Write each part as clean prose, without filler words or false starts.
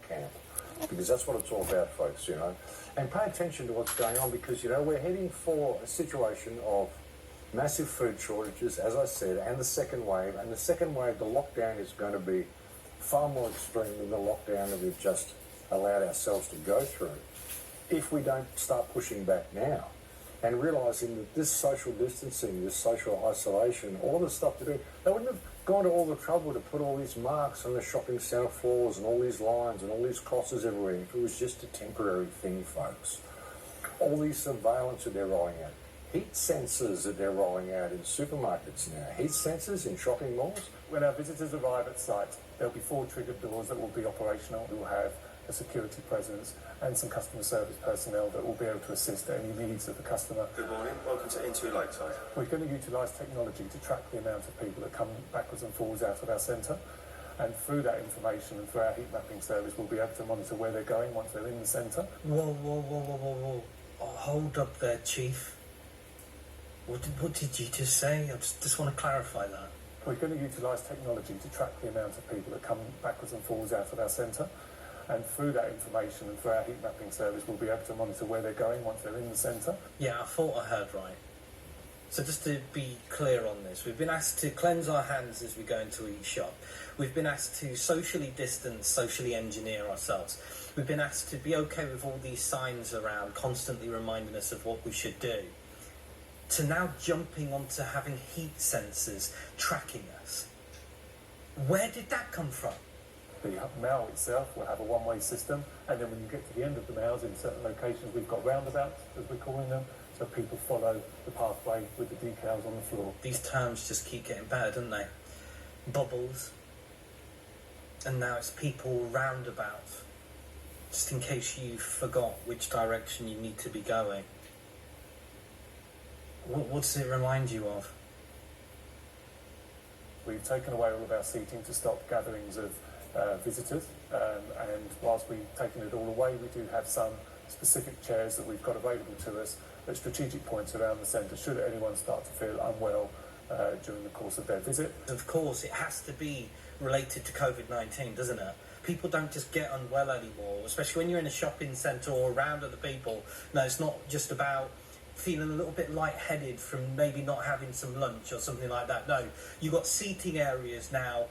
camp. Because that's what it's all about, folks, you know. And pay attention to what's going on because, you know, we're heading for a situation of massive food shortages, as I said, and the second wave. And the second wave, the lockdown is going to be far more extreme than the lockdown that we've just allowed ourselves to go through if we don't start pushing back now and realising that this social distancing, this social isolation, all the stuff to do, they wouldn't have gone to all the trouble to put all these marks on the shopping centre floors and all these lines and all these crosses everywhere if it was just a temporary thing, folks. All these surveillance that they're rolling out, heat sensors that they're rolling out in supermarkets now, heat sensors in shopping malls. When our visitors arrive at site, there'll be 4 triggered doors that will be operational. We'll have a security presence and some customer service personnel that will be able to assist any needs of the customer. Good morning, welcome to Into Lakeside. We're going to utilise technology to track the amount of people that come backwards and forwards out of our centre, and through that information and through our heat mapping service we'll be able to monitor where they're going once they're in the centre. Whoa. Oh, hold up there, Chief. What did you just say? I just want to clarify that. We're going to utilise technology to track the amount of people that come backwards and forwards out of our centre, and through that information and through our heat mapping service we'll be able to monitor where they're going once they're in the centre. Yeah, I thought I heard right. So just to be clear on this, we've been asked to cleanse our hands as we go into each shop. We've been asked to socially distance, socially engineer ourselves. We've been asked to be okay with all these signs around, constantly reminding us of what we should do, to now jumping onto having heat sensors tracking us. Where did that come from? The mall itself will have a one-way system, and then when you get to the end of the malls in certain locations we've got roundabouts, as we're calling them, so people follow the pathway with the decals on the floor. These terms just keep getting better, don't they? Bubbles, and now it's people roundabout, just in case you forgot which direction you need to be going. What does it remind you of? We've taken away all of our seating to stop gatherings of visitors, and whilst we've taken it all away, we do have some specific chairs that we've got available to us at strategic points around the centre should anyone start to feel unwell during the course of their visit. Of course, it has to be related to COVID-19, doesn't it? People don't just get unwell anymore, especially when you're in a shopping centre or around other people. No, it's not just about feeling a little bit lightheaded from maybe not having some lunch or something like that. No, you've got seating areas now,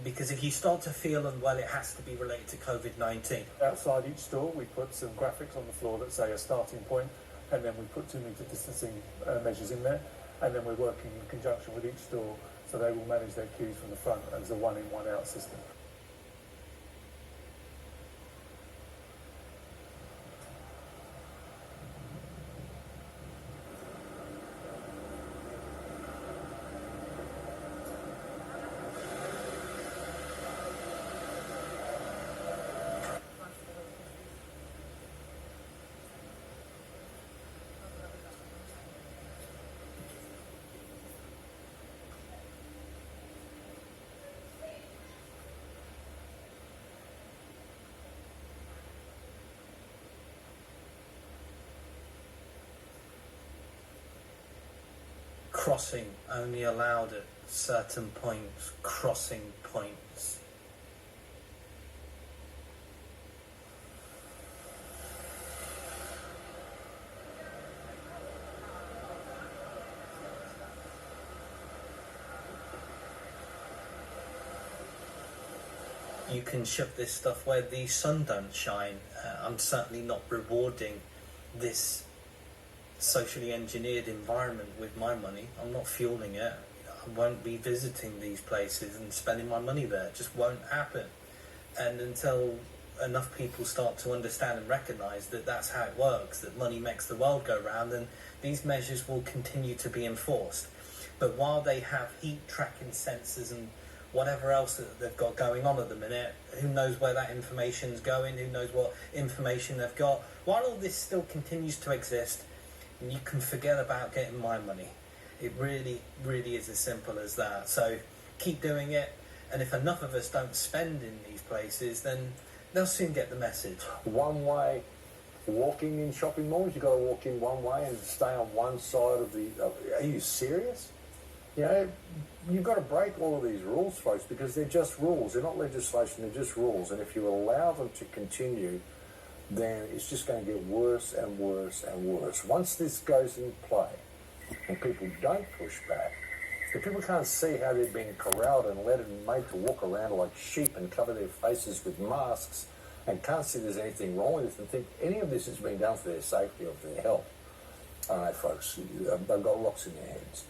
because if you start to feel unwell, it has to be related to COVID-19. Outside each store, we put some graphics on the floor that say a starting point, and then we put 2 metre distancing measures in there, and then we're working in conjunction with each store so they will manage their queues from the front as a one-in, one-out system. Crossing only allowed at certain points. Crossing points. You can shove this stuff where the sun don't shine. I'm certainly not rewarding this socially engineered environment with my money. I'm not fueling it. I won't be visiting these places and spending my money there. It just won't happen. And until enough people start to understand and recognise that that's how it works, that money makes the world go round, then these measures will continue to be enforced. But while they have heat tracking sensors and whatever else that they've got going on at the minute, who knows where that information's going, who knows what information they've got. While all this still continues to exist, you can forget about getting my money. It really, really is as simple as that. So keep doing it, and if enough of us don't spend in these places, then they'll soon get the message. One way walking in shopping malls, you've got to walk in one way and stay on one side of the... Are you serious? You know, you've got to break all of these rules, folks, because they're just rules. They're not legislation, they're just rules. And if you allow them to continue, then it's just going to get worse and worse and worse. Once this goes in play and people don't push back, if people can't see how they're being corralled and led and made to walk around like sheep and cover their faces with masks and can't see there's anything wrong with it and think any of this is being done for their safety or for their health, I don't know, folks, they've got rocks in their heads.